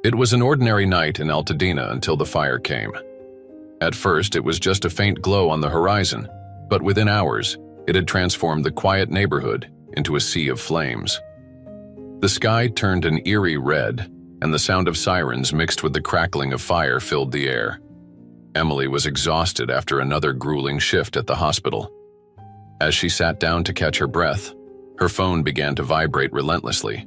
It was an ordinary night in Altadena until the fire came. At first, it was just a faint glow on the horizon, but within hours, it had transformed the quiet neighborhood into a sea of flames. The sky turned an eerie red, and the sound of sirens mixed with the crackling of fire filled the air. Emily was exhausted after another grueling shift at the hospital. As she sat down to catch her breath, her phone began to vibrate relentlessly.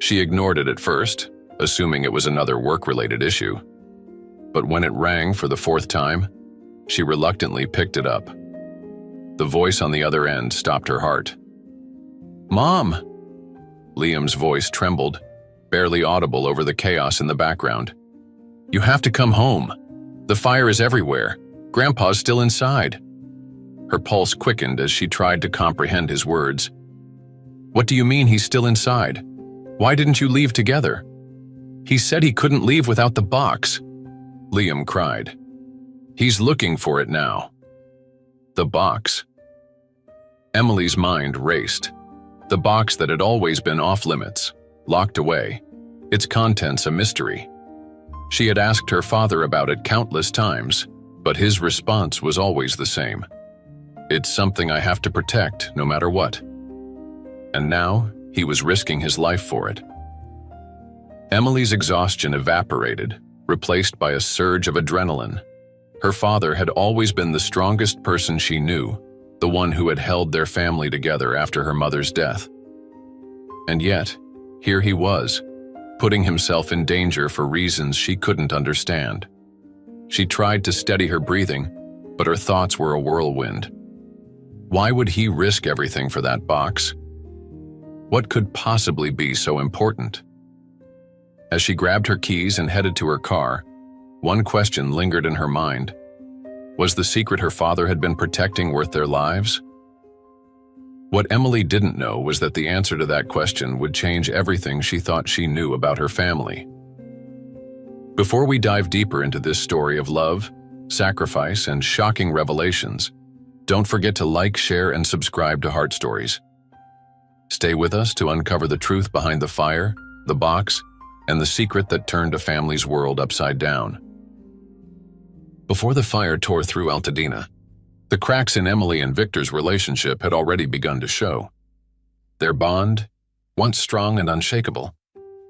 She ignored it at first, assuming it was another work-related issue. But when it rang for the fourth time, she reluctantly picked it up. The voice on the other end stopped her heart. "Mom!" Liam's voice trembled, barely audible over the chaos in the background. "You have to come home. The fire is everywhere. Grandpa's still inside." Her pulse quickened as she tried to comprehend his words. "What do you mean he's still inside? Why didn't you leave together? He said he couldn't leave without the box," Liam cried. "He's looking for it now." The box. Emily's mind raced. The box that had always been off-limits, locked away, its contents a mystery. She had asked her father about it countless times, but his response was always the same. "It's something I have to protect, no matter what." And now, he was risking his life for it. Emily's exhaustion evaporated, replaced by a surge of adrenaline. Her father had always been the strongest person she knew, the one who had held their family together after her mother's death. And yet, here he was, putting himself in danger for reasons she couldn't understand. She tried to steady her breathing, but her thoughts were a whirlwind. Why would he risk everything for that box? What could possibly be so important? As she grabbed her keys and headed to her car, one question lingered in her mind. Was the secret her father had been protecting worth their lives? What Emily didn't know was that the answer to that question would change everything she thought she knew about her family. Before we dive deeper into this story of love, sacrifice, and shocking revelations, don't forget to like, share, and subscribe to Heart Stories. Stay with us to uncover the truth behind the fire, the box, and the secret that turned a family's world upside down. Before the fire tore through Altadena, the cracks in Emily and Victor's relationship had already begun to show. Their bond, once strong and unshakable,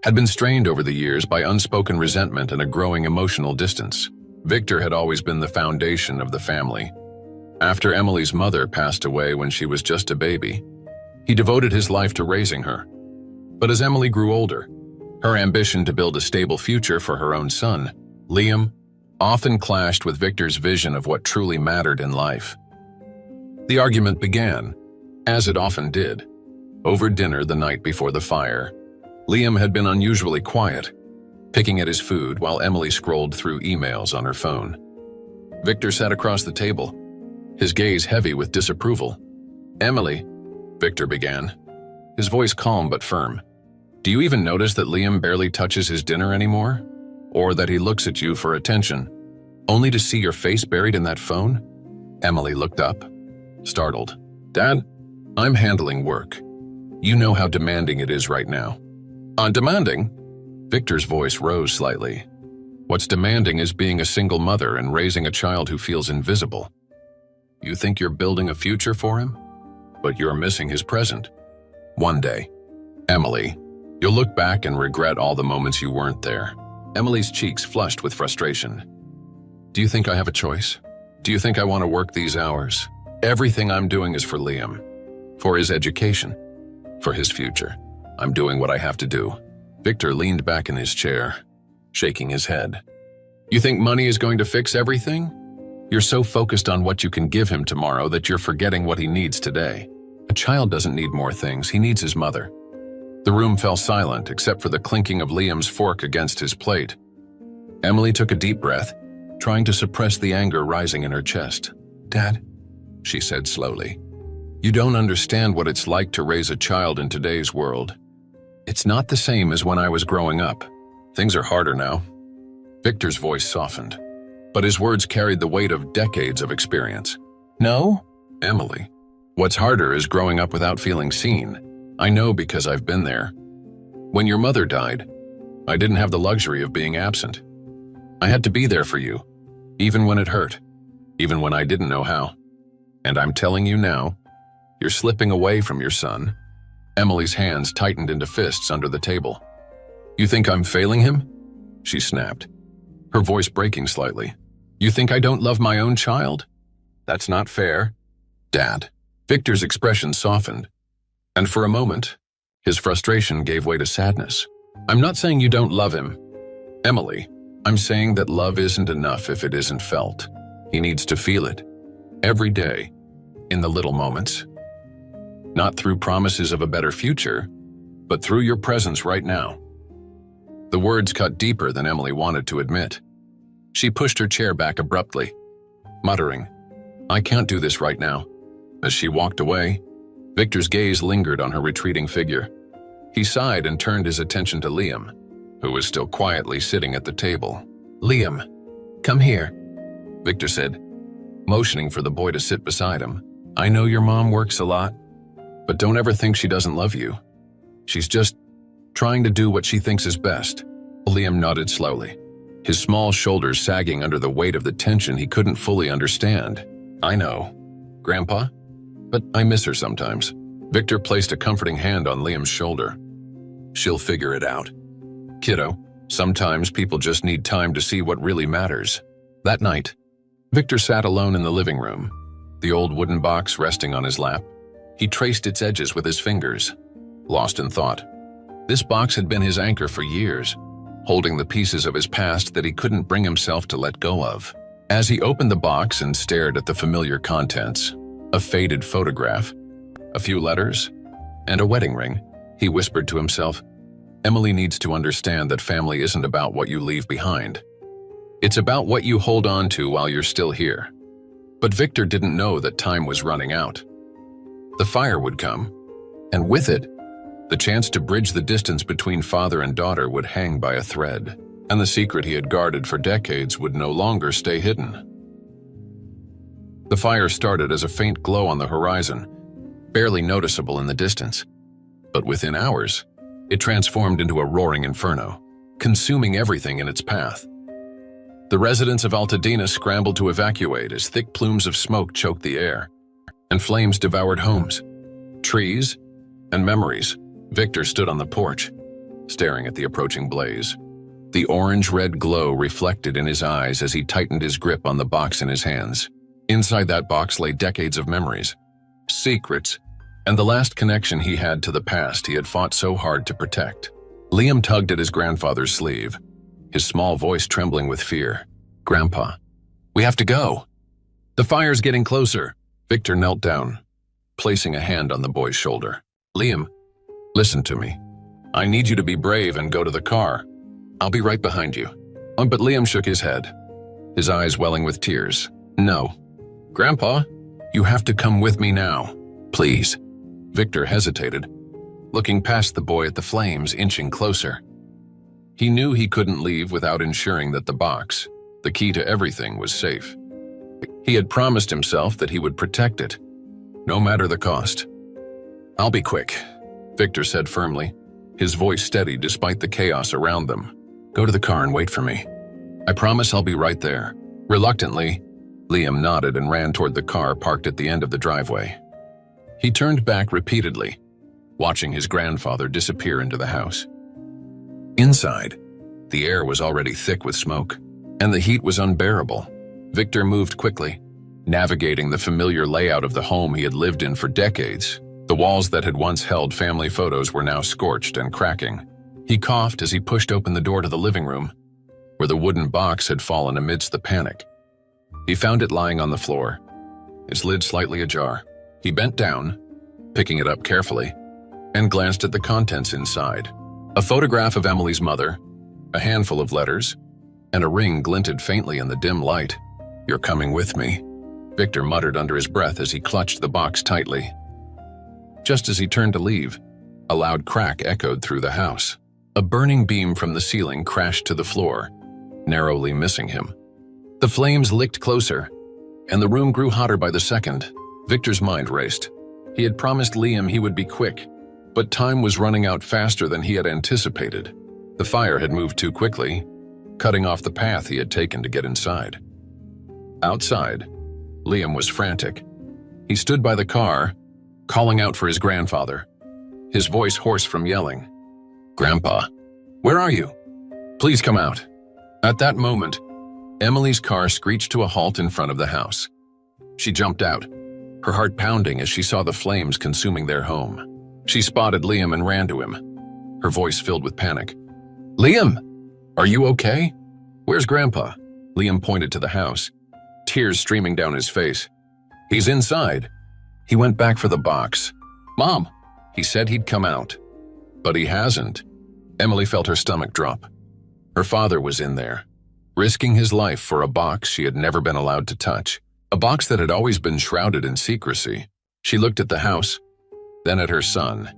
had been strained over the years by unspoken resentment and a growing emotional distance. Victor had always been the foundation of the family. After Emily's mother passed away when she was just a baby, he devoted his life to raising her. But as Emily grew older, her ambition to build a stable future for her own son, Liam, often clashed with Victor's vision of what truly mattered in life. The argument began, as it often did, over dinner the night before the fire. Liam had been unusually quiet, picking at his food while Emily scrolled through emails on her phone. Victor sat across the table, his gaze heavy with disapproval. "Emily," Victor began, his voice calm but firm, "do you even notice that Liam barely touches his dinner anymore? Or that he looks at you for attention, only to see your face buried in that phone?" Emily looked up, startled. "Dad, I'm handling work. You know how demanding it is right now." "Demanding?" Victor's voice rose slightly. "What's demanding is being a single mother and raising a child who feels invisible. You think you're building a future for him? But you're missing his present. One day, Emily, you'll look back and regret all the moments you weren't there." Emily's cheeks flushed with frustration. "Do you think I have a choice? Do you think I want to work these hours? Everything I'm doing is for Liam, for his education, for his future. I'm doing what I have to do." Victor leaned back in his chair, shaking his head. "You think money is going to fix everything? You're so focused on what you can give him tomorrow that you're forgetting what he needs today. A child doesn't need more things, he needs his mother." The room fell silent except for the clinking of Liam's fork against his plate. Emily took a deep breath, trying to suppress the anger rising in her chest. "Dad," she said slowly, "you don't understand what it's like to raise a child in today's world. It's not the same as when I was growing up. Things are harder now." Victor's voice softened, but his words carried the weight of decades of experience. "No, Emily. What's harder is growing up without feeling seen. I know because I've been there. When your mother died, I didn't have the luxury of being absent. I had to be there for you, even when it hurt, even when I didn't know how. And I'm telling you now, you're slipping away from your son." Emily's hands tightened into fists under the table. "You think I'm failing him?" she snapped, her voice breaking slightly. "You think I don't love my own child? That's not fair." "Dad." Victor's expression softened, and for a moment, his frustration gave way to sadness. "I'm not saying you don't love him, Emily. I'm saying that love isn't enough if it isn't felt. He needs to feel it, every day, in the little moments. Not through promises of a better future, but through your presence right now." The words cut deeper than Emily wanted to admit. She pushed her chair back abruptly, muttering, "I can't do this right now." As she walked away, Victor's gaze lingered on her retreating figure. He sighed and turned his attention to Liam, who was still quietly sitting at the table. "Liam, come here," Victor said, motioning for the boy to sit beside him. "I know your mom works a lot, but don't ever think she doesn't love you. She's just trying to do what she thinks is best." Liam nodded slowly, his small shoulders sagging under the weight of the tension he couldn't fully understand. "I know, Grandpa, but I miss her sometimes." Victor placed a comforting hand on Liam's shoulder. "She'll figure it out. Kiddo, sometimes people just need time to see what really matters." That night, Victor sat alone in the living room, the old wooden box resting on his lap. He traced its edges with his fingers, lost in thought. This box had been his anchor for years, holding the pieces of his past that he couldn't bring himself to let go of. As he opened the box and stared at the familiar contents, a faded photograph, a few letters, and a wedding ring, he whispered to himself, "Emily needs to understand that family isn't about what you leave behind. It's about what you hold on to while you're still here." But Victor didn't know that time was running out. The fire would come, and with it, the chance to bridge the distance between father and daughter would hang by a thread, and the secret he had guarded for decades would no longer stay hidden. The fire started as a faint glow on the horizon, barely noticeable in the distance. But within hours, it transformed into a roaring inferno, consuming everything in its path. The residents of Altadena scrambled to evacuate as thick plumes of smoke choked the air, and flames devoured homes, trees, and memories. Victor stood on the porch, staring at the approaching blaze. The orange-red glow reflected in his eyes as he tightened his grip on the box in his hands. Inside that box lay decades of memories, secrets, and the last connection he had to the past he had fought so hard to protect. Liam tugged at his grandfather's sleeve, his small voice trembling with fear. "Grandpa, we have to go. The fire's getting closer." Victor knelt down, placing a hand on the boy's shoulder. "Liam, listen to me. I need you to be brave and go to the car. I'll be right behind you." But Liam shook his head, his eyes welling with tears. "No. Grandpa, you have to come with me now. Please." Victor hesitated, looking past the boy at the flames inching closer. He knew he couldn't leave without ensuring that the box, the key to everything, was safe. He had promised himself that he would protect it, no matter the cost. "I'll be quick," Victor said firmly, his voice steady despite the chaos around them. "Go to the car and wait for me. I promise I'll be right there." Reluctantly, Liam nodded and ran toward the car parked at the end of the driveway. He turned back repeatedly, watching his grandfather disappear into the house. Inside, the air was already thick with smoke, and the heat was unbearable. Victor moved quickly, navigating the familiar layout of the home he had lived in for decades. The walls that had once held family photos were now scorched and cracking. He coughed as he pushed open the door to the living room, where the wooden box had fallen amidst the panic. He found it lying on the floor, its lid slightly ajar. He bent down, picking it up carefully, and glanced at the contents inside. A photograph of Emily's mother, a handful of letters, and a ring glinted faintly in the dim light. "You're coming with me," Victor muttered under his breath as he clutched the box tightly. Just as he turned to leave, a loud crack echoed through the house. A burning beam from the ceiling crashed to the floor, narrowly missing him. The flames licked closer, and the room grew hotter by the second. Victor's mind raced. He had promised Liam he would be quick, but time was running out faster than he had anticipated. The fire had moved too quickly, cutting off the path he had taken to get inside. Outside, Liam was frantic. He stood by the car, calling out for his grandfather, his voice hoarse from yelling. "Grandpa, where are you? Please come out." At that moment, Emily's car screeched to a halt in front of the house. She jumped out, her heart pounding as she saw the flames consuming their home. She spotted Liam and ran to him, her voice filled with panic. "Liam, are you okay? Where's Grandpa?" Liam pointed to the house, tears streaming down his face. "He's inside. He went back for the box. Mom, he said he'd come out. But he hasn't." Emily felt her stomach drop. Her father was in there, risking his life for a box she had never been allowed to touch, a box that had always been shrouded in secrecy. She looked at the house, then at her son.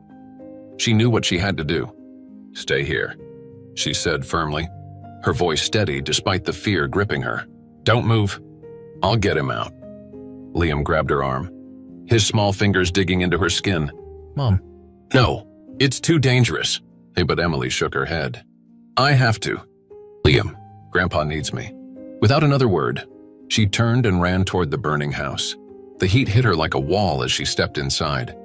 She knew what she had to do. "Stay here," she said firmly, her voice steady despite the fear gripping her. "Don't move. I'll get him out." Liam grabbed her arm, his small fingers digging into her skin. "Mom." "No, it's too dangerous." But Emily shook her head. "I have to. Liam, Grandpa needs me." Without another word, she turned and ran toward the burning house. The heat hit her like a wall as she stepped inside,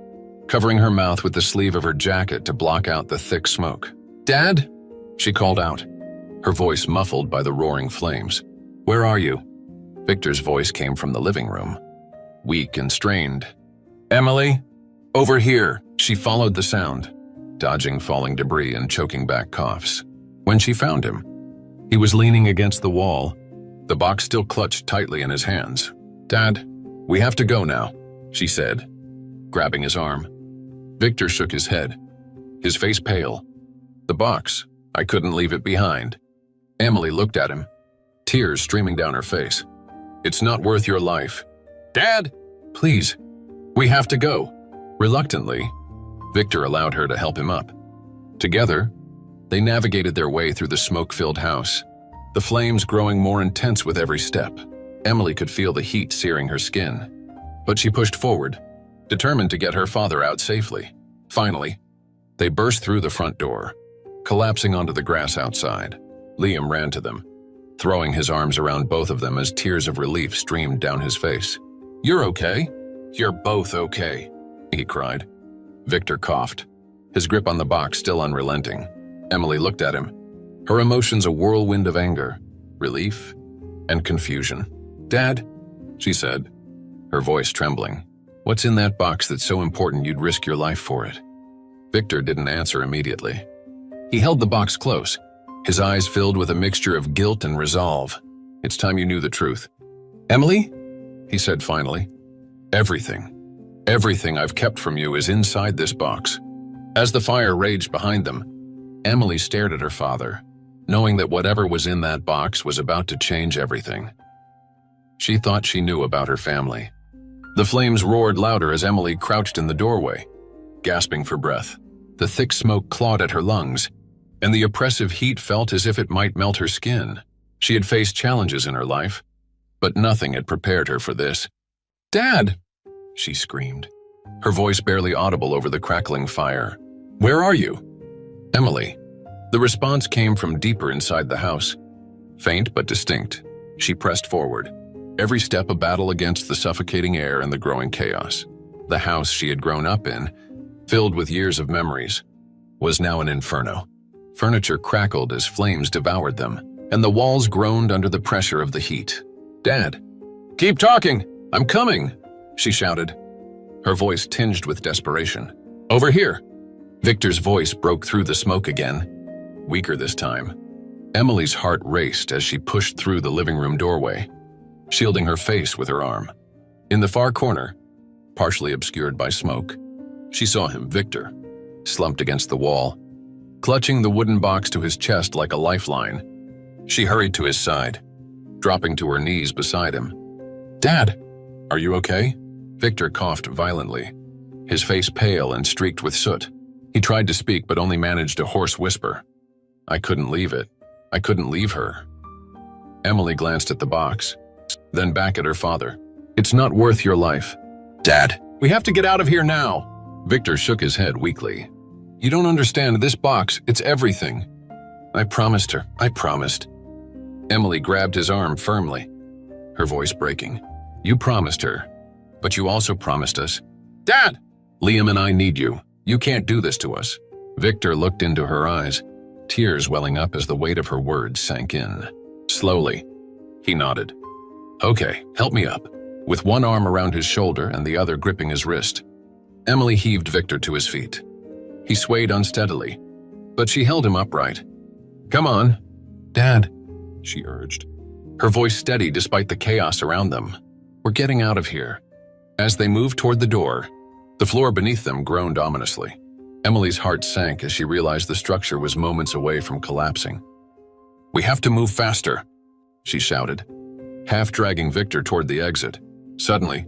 covering her mouth with the sleeve of her jacket to block out the thick smoke. "Dad?" she called out, her voice muffled by the roaring flames. "Where are you?" Victor's voice came from the living room, weak and strained. "Emily, over here." She followed the sound, dodging falling debris and choking back coughs. When she found him, he was leaning against the wall, the box still clutched tightly in his hands. "Dad, we have to go now," she said, grabbing his arm. Victor shook his head, his face pale. "The box, I couldn't leave it behind." Emily looked at him, tears streaming down her face. "It's not worth your life." "Dad, please, we have to go." Reluctantly, Victor allowed her to help him up. Together, they navigated their way through the smoke-filled house, the flames growing more intense with every step. Emily could feel the heat searing her skin, but she pushed forward, determined to get her father out safely. Finally, they burst through the front door, collapsing onto the grass outside. Liam ran to them, throwing his arms around both of them as tears of relief streamed down his face. "You're okay? You're both okay," he cried. Victor coughed, his grip on the box still unrelenting. Emily looked at him, her emotions a whirlwind of anger, relief, and confusion. "Dad," she said, her voice trembling, "what's in that box that's so important you'd risk your life for it?" Victor didn't answer immediately. He held the box close, his eyes filled with a mixture of guilt and resolve. "It's time you knew the truth." "Emily?" he said finally. Everything I've kept from you is inside this box." As the fire raged behind them, Emily stared at her father, knowing that whatever was in that box was about to change everything. She thought she knew about her family. The flames roared louder as Emily crouched in the doorway, gasping for breath. The thick smoke clawed at her lungs, and the oppressive heat felt as if it might melt her skin. She had faced challenges in her life, but nothing had prepared her for this. "Dad!" she screamed, her voice barely audible over the crackling fire. "Where are you?" "Emily." The response came from deeper inside the house, faint but distinct. She pressed forward, every step a battle against the suffocating air and the growing chaos. The house she had grown up in, filled with years of memories, was now an inferno. Furniture crackled as flames devoured them, and the walls groaned under the pressure of the heat. "Dad, keep talking! I'm coming!" she shouted, her voice tinged with desperation. "Over here!" Victor's voice broke through the smoke again, weaker this time. Emily's heart raced as she pushed through the living room doorway, shielding her face with her arm. In the far corner, partially obscured by smoke, she saw him, Victor, slumped against the wall, clutching the wooden box to his chest like a lifeline. She hurried to his side, dropping to her knees beside him. "Dad, are you okay?" Victor coughed violently, his face pale and streaked with soot. He tried to speak but only managed a hoarse whisper. "I couldn't leave it. I couldn't leave her." Emily glanced at the box, then back at her father. "It's not worth your life." "Dad, we have to get out of here now." Victor shook his head weakly. "You don't understand this box, it's everything." I promised her. I promised. Emily grabbed his arm firmly, her voice breaking. You promised her, but you also promised us. Dad! Liam and I need you. You can't do this to us. Victor looked into her eyes, tears welling up as the weight of her words sank in. Slowly, he nodded. Okay, help me up. With one arm around his shoulder and the other gripping his wrist, Emily heaved Victor to his feet. He swayed unsteadily, but she held him upright. Come on, Dad, she urged, her voice steady despite the chaos around them. We're getting out of here. As they moved toward the door, the floor beneath them groaned ominously. Emily's heart sank as she realized the structure was moments away from collapsing. We have to move faster, she shouted, half dragging Victor toward the exit. Suddenly,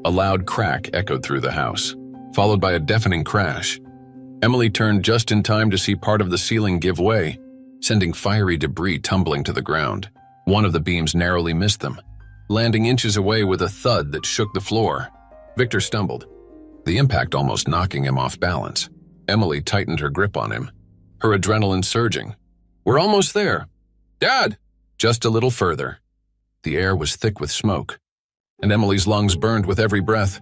a loud crack echoed through the house, followed by a deafening crash. Emily turned just in time to see part of the ceiling give way, sending fiery debris tumbling to the ground. One of the beams narrowly missed them, landing inches away with a thud that shook the floor. Victor stumbled, the impact almost knocking him off balance. Emily tightened her grip on him, her adrenaline surging. We're almost there. Dad! Just a little further. The air was thick with smoke, and Emily's lungs burned with every breath.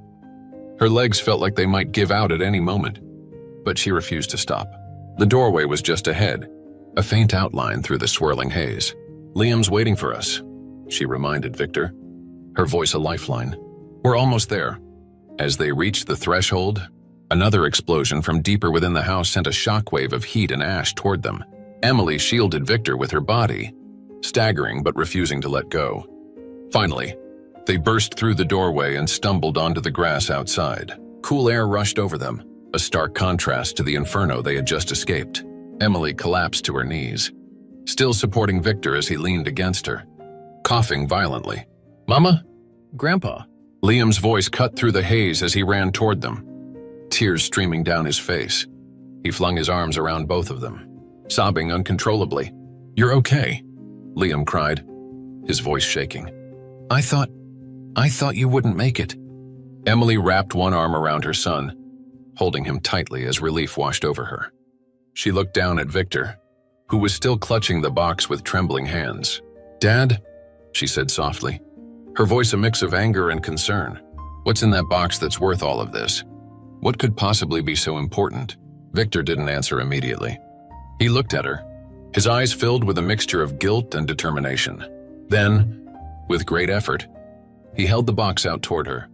Her legs felt like they might give out at any moment, but she refused to stop. The doorway was just ahead, a faint outline through the swirling haze. Liam's waiting for us, she reminded Victor, her voice a lifeline. We're almost there. As they reached the threshold, another explosion from deeper within the house sent a shockwave of heat and ash toward them. Emily shielded Victor with her body, staggering but refusing to let go. Finally, they burst through the doorway and stumbled onto the grass outside. Cool air rushed over them, a stark contrast to the inferno they had just escaped. Emily collapsed to her knees, still supporting Victor as he leaned against her, coughing violently. Mama? Grandpa? Liam's voice cut through the haze as he ran toward them, tears streaming down his face. He flung his arms around both of them, sobbing uncontrollably. You're okay, Liam cried, his voice shaking. I thought you wouldn't make it. Emily wrapped one arm around her son, holding him tightly as relief washed over her. She looked down at Victor, who was still clutching the box with trembling hands. Dad, she said softly, her voice a mix of anger and concern. What's in that box that's worth all of this? What could possibly be so important? Victor didn't answer immediately. He looked at her, his eyes filled with a mixture of guilt and determination. Then, with great effort, he held the box out toward her.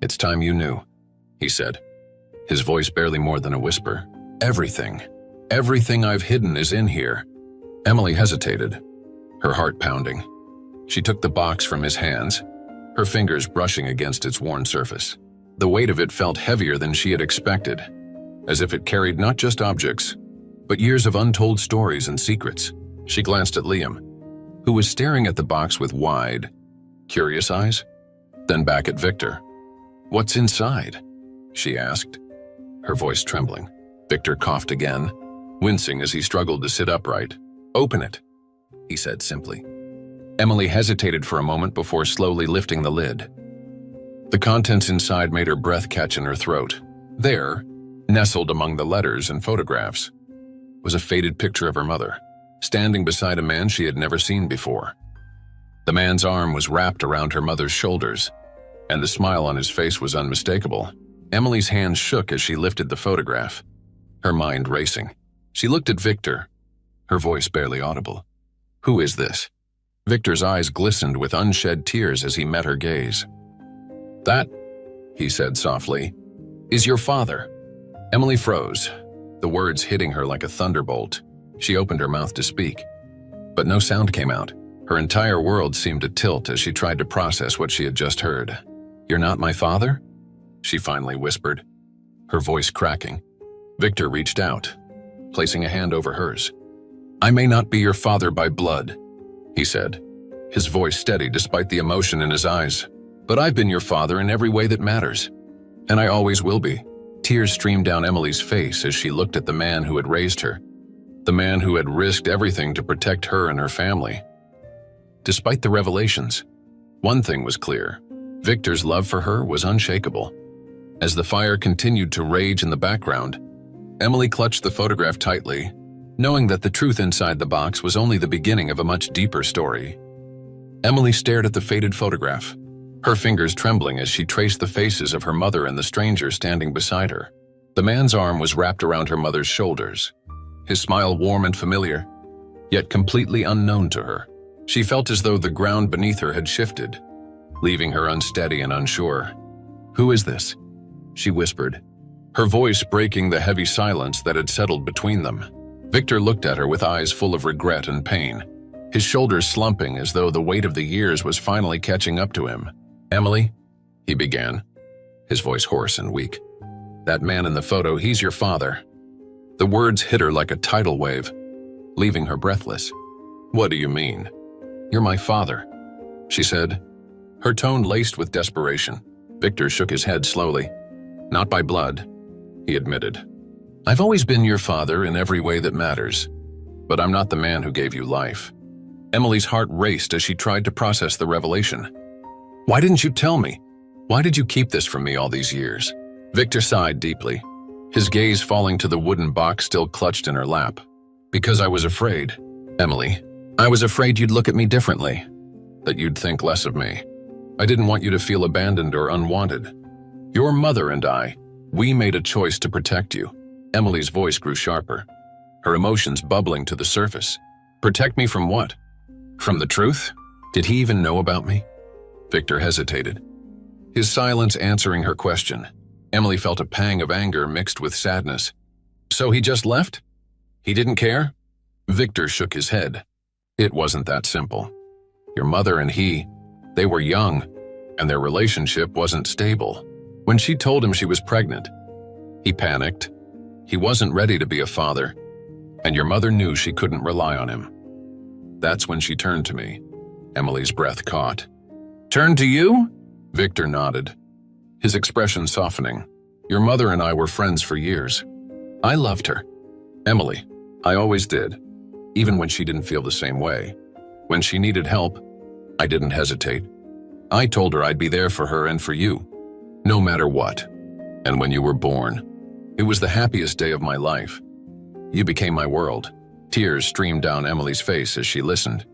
It's time you knew, he said, his voice barely more than a whisper. Everything I've hidden is in here. Emily hesitated, her heart pounding. She took the box from his hands, her fingers brushing against its worn surface. The weight of it felt heavier than she had expected, as if it carried not just objects, but years of untold stories and secrets. She glanced at Liam, who was staring at the box with wide, curious eyes, then back at Victor. What's inside? She asked, her voice trembling. Victor coughed again, wincing as he struggled to sit upright. Open it, he said simply. Emily hesitated for a moment before slowly lifting the lid. The contents inside made her breath catch in her throat. There, nestled among the letters and photographs, was a faded picture of her mother, standing beside a man she had never seen before. The man's arm was wrapped around her mother's shoulders, and the smile on his face was unmistakable. Emily's hands shook as she lifted the photograph, her mind racing. She looked at Victor, her voice barely audible. Who is this? Victor's eyes glistened with unshed tears as he met her gaze. That, he said softly, is your father. Emily froze, the words hitting her like a thunderbolt. She opened her mouth to speak, but no sound came out. Her entire world seemed to tilt as she tried to process what she had just heard. You're not my father? She finally whispered, her voice cracking. Victor reached out, placing a hand over hers. I may not be your father by blood, he said, his voice steady despite the emotion in his eyes. But I've been your father in every way that matters, and I always will be. Tears streamed down Emily's face as she looked at the man who had raised her, the man who had risked everything to protect her and her family. Despite the revelations, one thing was clear. Victor's love for her was unshakable. As the fire continued to rage in the background, Emily clutched the photograph tightly, knowing that the truth inside the box was only the beginning of a much deeper story. Emily stared at the faded photograph, her fingers trembling as she traced the faces of her mother and the stranger standing beside her. The man's arm was wrapped around her mother's shoulders, his smile warm and familiar, yet completely unknown to her. She felt as though the ground beneath her had shifted, leaving her unsteady and unsure. "Who is this?" she whispered, her voice breaking the heavy silence that had settled between them. Victor looked at her with eyes full of regret and pain, his shoulders slumping as though the weight of the years was finally catching up to him. "Emily," he began, his voice hoarse and weak. "That man in the photo, he's your father." The words hit her like a tidal wave, leaving her breathless. "What do you mean?" "You're my father," she said, her tone laced with desperation. Victor shook his head slowly. "Not by blood," he admitted. "I've always been your father in every way that matters, but I'm not the man who gave you life." Emily's heart raced as she tried to process the revelation. "Why didn't you tell me? Why did you keep this from me all these years?" Victor sighed deeply, his gaze falling to the wooden box still clutched in her lap. "Because I was afraid, Emily. I was afraid you'd look at me differently, that you'd think less of me. I didn't want you to feel abandoned or unwanted. Your mother and I, we made a choice to protect you." Emily's voice grew sharper, her emotions bubbling to the surface. "Protect me from what? From the truth? Did he even know about me?" Victor hesitated, his silence answering her question. Emily felt a pang of anger mixed with sadness. "So he just left? He didn't care?" Victor shook his head. "It wasn't that simple. Your mother and he, they were young, and their relationship wasn't stable. When she told him she was pregnant, he panicked. He wasn't ready to be a father, and your mother knew she couldn't rely on him. That's when she turned to me." Emily's breath caught. "Turned to you?" Victor nodded, his expression softening. "Your mother and I were friends for years. I loved her, Emily. I always did, even when she didn't feel the same way. When she needed help, I didn't hesitate. I told her I'd be there for her and for you, no matter what. And when you were born, it was the happiest day of my life. You became my world." Tears streamed down Emily's face as she listened,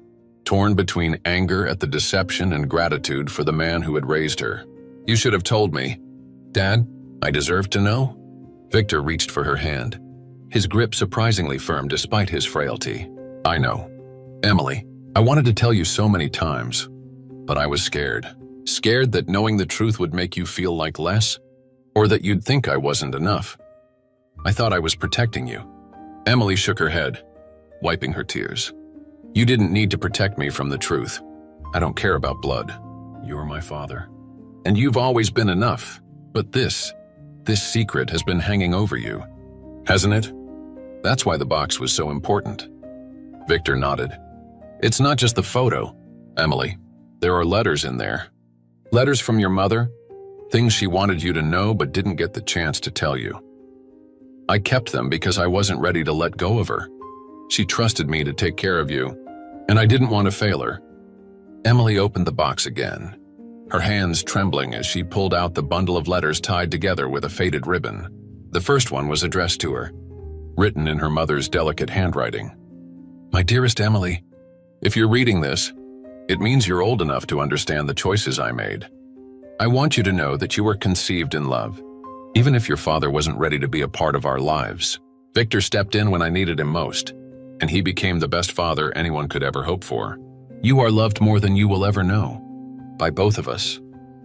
torn between anger at the deception and gratitude for the man who had raised her. "You should have told me. Dad, I deserved to know." Victor reached for her hand, his grip surprisingly firm despite his frailty. "I know. Emily, I wanted to tell you so many times, but I was scared. Scared that knowing the truth would make you feel like less, or that you'd think I wasn't enough. I thought I was protecting you." Emily shook her head, wiping her tears. "You didn't need to protect me from the truth. I don't care about blood. You're my father. And you've always been enough. But this secret has been hanging over you, hasn't it? That's why the box was so important." Victor nodded. "It's not just the photo, Emily. There are letters in there. Letters from your mother, things she wanted you to know but didn't get the chance to tell you. I kept them because I wasn't ready to let go of her. She trusted me to take care of you, and I didn't want to fail her." Emily opened the box again, her hands trembling as she pulled out the bundle of letters tied together with a faded ribbon. The first one was addressed to her, written in her mother's delicate handwriting. "My dearest Emily, if you're reading this, it means you're old enough to understand the choices I made. I want you to know that you were conceived in love, even if your father wasn't ready to be a part of our lives. Victor stepped in when I needed him most, and he became the best father anyone could ever hope for. You are loved more than you will ever know, by both of us,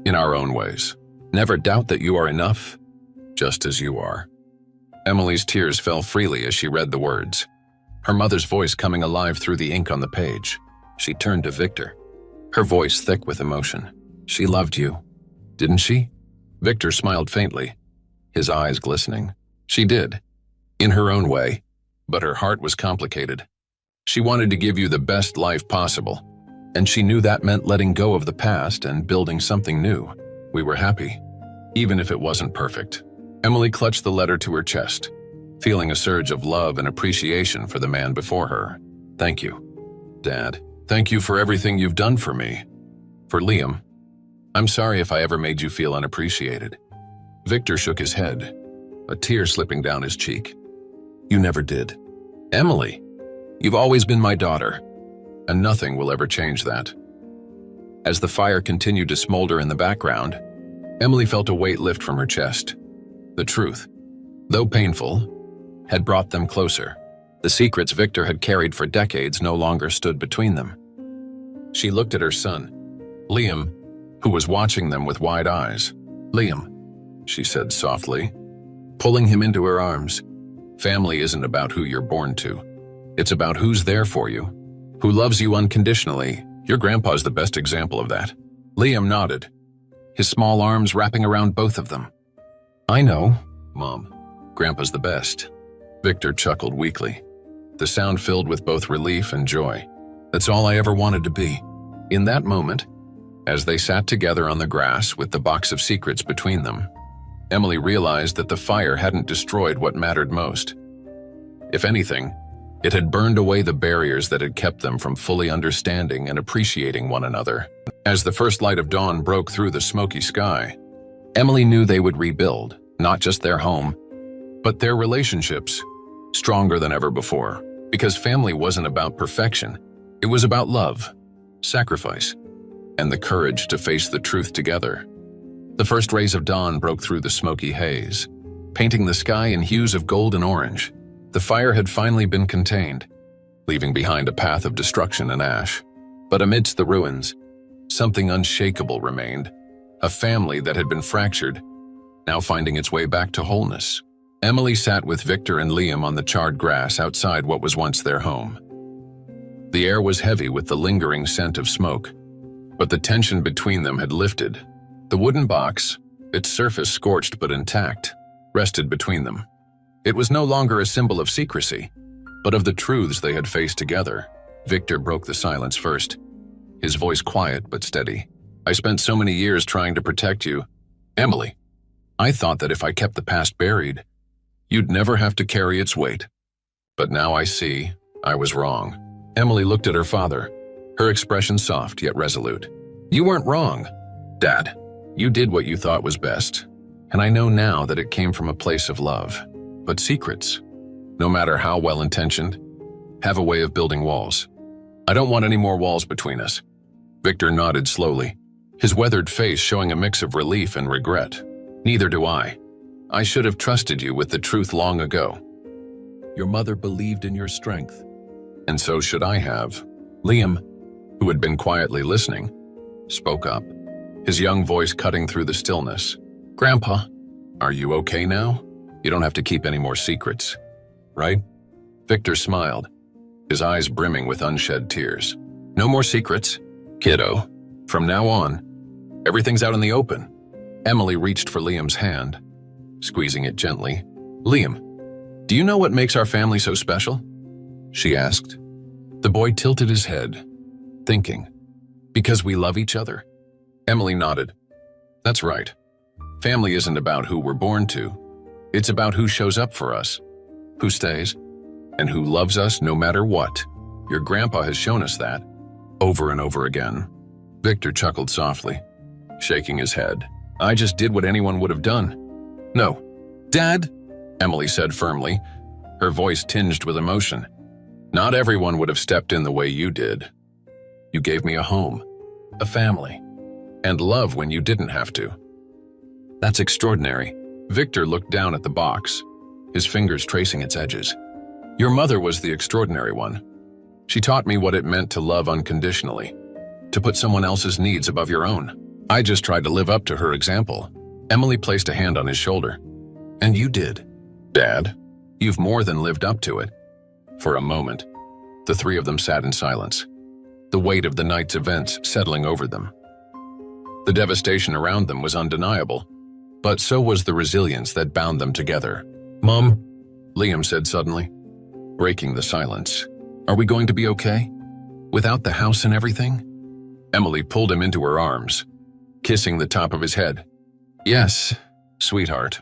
in our own ways. Never doubt that you are enough, just as you are." Emily's tears fell freely as she read the words, her mother's voice coming alive through the ink on the page. She turned to Victor, her voice thick with emotion. "She loved you, didn't she?" Victor smiled faintly, his eyes glistening. "She did, in her own way, but her heart was complicated. She wanted to give you the best life possible, and she knew that meant letting go of the past and building something new. We were happy, even if it wasn't perfect." Emily clutched the letter to her chest, feeling a surge of love and appreciation for the man before her. "Thank you, Dad. Thank you for everything you've done for me. For Liam, I'm sorry if I ever made you feel unappreciated." Victor shook his head, a tear slipping down his cheek. "You never did. Emily, you've always been my daughter, and nothing will ever change that. As the fire continued to smolder in the background, Emily felt a weight lift from her chest. The truth, though painful, had brought them closer. The secrets Victor had carried for decades no longer stood between them. She looked at her son, Liam, who was watching them with wide eyes. "Liam," she said softly, pulling him into her arms. "Family isn't about who you're born to. It's about who's there for you, who loves you unconditionally. Your grandpa's the best example of that." Liam nodded, his small arms wrapping around both of them. "I know, Mom. Grandpa's the best." Victor chuckled weakly, the sound filled with both relief and joy. "That's all I ever wanted to be." In that moment, as they sat together on the grass with the box of secrets between them, Emily realized that the fire hadn't destroyed what mattered most. If anything, it had burned away the barriers that had kept them from fully understanding and appreciating one another. As the first light of dawn broke through the smoky sky, Emily knew they would rebuild, not just their home, but their relationships, stronger than ever before. Because family wasn't about perfection, it was about love, sacrifice, and the courage to face the truth together. The first rays of dawn broke through the smoky haze, painting the sky in hues of gold and orange. The fire had finally been contained, leaving behind a path of destruction and ash. But amidst the ruins, something unshakable remained, a family that had been fractured, now finding its way back to wholeness. Emily sat with Victor and Liam on the charred grass outside what was once their home. The air was heavy with the lingering scent of smoke, but the tension between them had lifted. The wooden box, its surface scorched but intact, rested between them. It was no longer a symbol of secrecy, but of the truths they had faced together. Victor broke the silence first, his voice quiet but steady. "I spent so many years trying to protect you. Emily, I thought that if I kept the past buried, you'd never have to carry its weight. But now I see I was wrong." Emily looked at her father, her expression soft yet resolute. "You weren't wrong, Dad. You did what you thought was best, and I know now that it came from a place of love. But secrets, no matter how well-intentioned, have a way of building walls. I don't want any more walls between us." Victor nodded slowly, his weathered face showing a mix of relief and regret. "Neither do I. I should have trusted you with the truth long ago. Your mother believed in your strength, and so should I have." Liam, who had been quietly listening, spoke up, his young voice cutting through the stillness. "Grandpa, are you okay now? You don't have to keep any more secrets, right?" Victor smiled, his eyes brimming with unshed tears. "No more secrets, kiddo. From now on, everything's out in the open." Emily reached for Liam's hand, squeezing it gently. "Liam, do you know what makes our family so special?" she asked. The boy tilted his head, thinking, "Because we love each other?" Emily nodded. "That's right. Family isn't about who we're born to. It's about who shows up for us, who stays, and who loves us no matter what. Your grandpa has shown us that, over and over again." Victor chuckled softly, shaking his head. "I just did what anyone would have done." "No, Dad," Emily said firmly, her voice tinged with emotion. "Not everyone would have stepped in the way you did. You gave me a home, a family, and love when you didn't have to. That's extraordinary." Victor looked down at the box, his fingers tracing its edges. "Your mother was the extraordinary one. She taught me what it meant to love unconditionally, to put someone else's needs above your own. I just tried to live up to her example." Emily placed a hand on his shoulder. "And you did, Dad. You've more than lived up to it." For a moment, the three of them sat in silence, the weight of the night's events settling over them. The devastation around them was undeniable, but so was the resilience that bound them together. "Mom," Liam said suddenly, breaking the silence, "are we going to be okay? Without the house and everything?" Emily pulled him into her arms, kissing the top of his head. "Yes, sweetheart.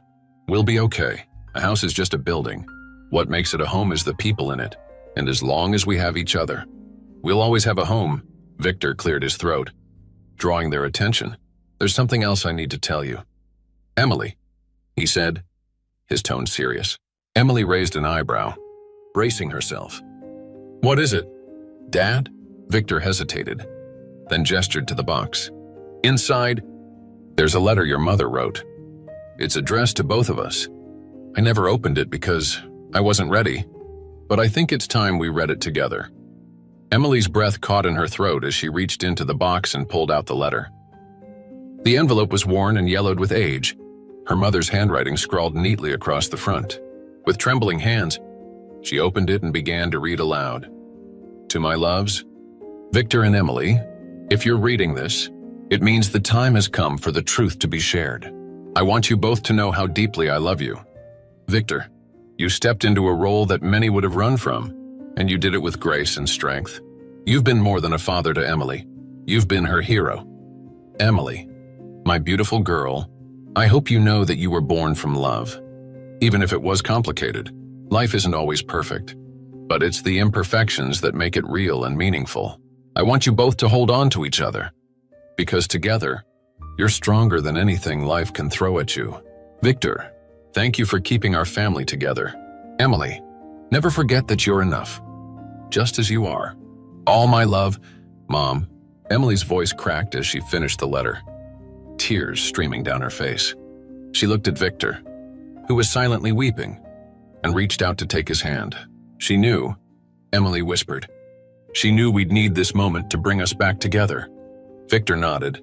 We'll be okay. A house is just a building. What makes it a home is the people in it, and as long as we have each other, we'll always have a home." Victor cleared his throat, drawing their attention. "There's something else I need to tell you." "Emily," he said, his tone serious. Emily raised an eyebrow, bracing herself. "What is it? Dad?" Victor hesitated, then gestured to the box. "Inside, there's a letter your mother wrote. It's addressed to both of us. I never opened it because I wasn't ready, but I think it's time we read it together." Emily's breath caught in her throat as she reached into the box and pulled out the letter. The envelope was worn and yellowed with age, her mother's handwriting scrawled neatly across the front. With trembling hands, she opened it and began to read aloud. "To my loves, Victor and Emily, if you're reading this, it means the time has come for the truth to be shared. I want you both to know how deeply I love you. Victor, you stepped into a role that many would have run from, and you did it with grace and strength. You've been more than a father to Emily. You've been her hero. Emily, my beautiful girl, I hope you know that you were born from love. Even if it was complicated, life isn't always perfect, but it's the imperfections that make it real and meaningful. I want you both to hold on to each other, because together, you're stronger than anything life can throw at you. Victor, thank you for keeping our family together. Emily, never forget that you're enough, just as you are. All my love, Mom." Emily's voice cracked as she finished the letter, tears streaming down her face. She looked at Victor, who was silently weeping, and reached out to take his hand. "She knew," Emily whispered. "She knew we'd need this moment to bring us back together." Victor nodded,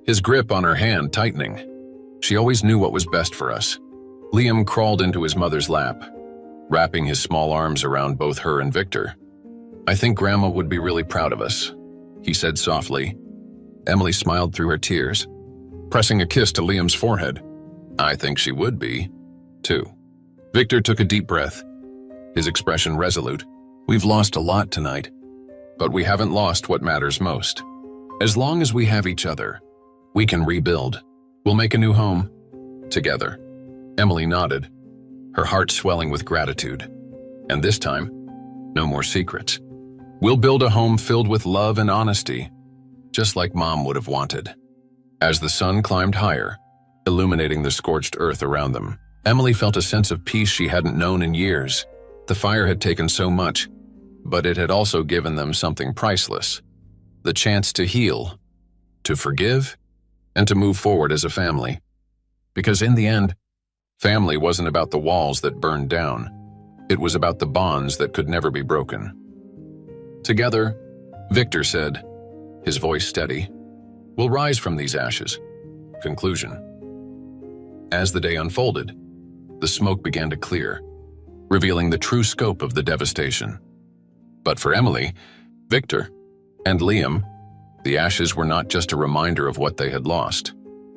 his grip on her hand tightening. "She always knew what was best for us." Liam crawled into his mother's lap, wrapping his small arms around both her and Victor. "I think Grandma would be really proud of us," he said softly. Emily smiled through her tears, pressing a kiss to Liam's forehead. "I think she would be, too." Victor took a deep breath, his expression resolute. "We've lost a lot tonight, but we haven't lost what matters most. As long as we have each other, we can rebuild. We'll make a new home, together." Emily nodded, her heart swelling with gratitude. "And this time, no more secrets. We'll build a home filled with love and honesty, just like Mom would have wanted." As the sun climbed higher, illuminating the scorched earth around them, Emily felt a sense of peace she hadn't known in years. The fire had taken so much, but it had also given them something priceless: the chance to heal, to forgive, and to move forward as a family. Because in the end, family wasn't about the walls that burned down. It was about the bonds that could never be broken. "Together," Victor said, his voice steady, "we'll rise from these ashes." Conclusion. As the day unfolded, the smoke began to clear, revealing the true scope of the devastation. But for Emily, Victor, and Liam, the ashes were not just a reminder of what they had lost.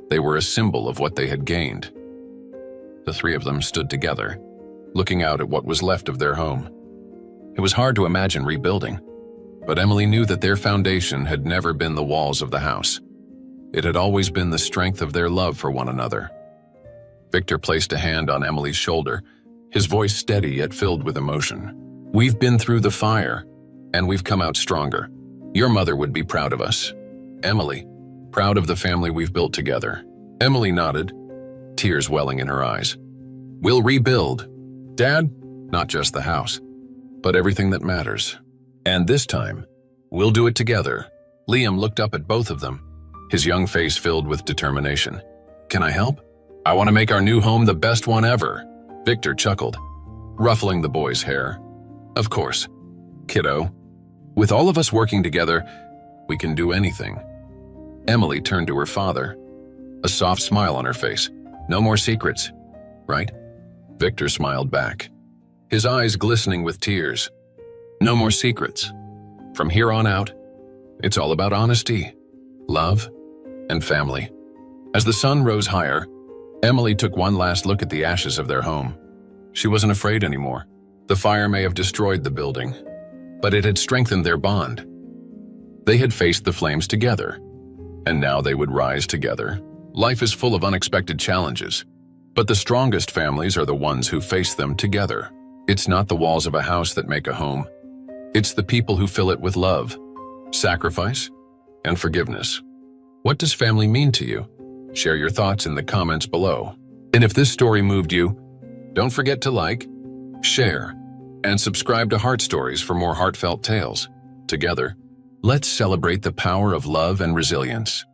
They were a symbol of what they had gained. The three of them stood together, looking out at what was left of their home. It was hard to imagine rebuilding, but Emily knew that their foundation had never been the walls of the house. It had always been the strength of their love for one another. Victor placed a hand on Emily's shoulder, his voice steady yet filled with emotion. "We've been through the fire, and we've come out stronger. Your mother would be proud of us. Emily, proud of the family we've built together." Emily nodded, tears welling in her eyes. "We'll rebuild, Dad, not just the house, but everything that matters. And this time, we'll do it together." Liam looked up at both of them, his young face filled with determination. "Can I help? I want to make our new home the best one ever." Victor chuckled, ruffling the boy's hair. "Of course, kiddo. With all of us working together, we can do anything." Emily turned to her father, a soft smile on her face. "No more secrets, right?" Victor smiled back, his eyes glistening with tears. "No more secrets. From here on out, it's all about honesty, love, and family." As the sun rose higher, Emily took one last look at the ashes of their home. She wasn't afraid anymore. The fire may have destroyed the building, but it had strengthened their bond. They had faced the flames together, and now they would rise together. Life is full of unexpected challenges, but the strongest families are the ones who face them together. It's not the walls of a house that make a home. It's the people who fill it with love, sacrifice, and forgiveness. What does family mean to you? Share your thoughts in the comments below. And if this story moved you, don't forget to like, share, And subscribe to Heart Stories for more heartfelt tales. Together, let's celebrate the power of love and resilience.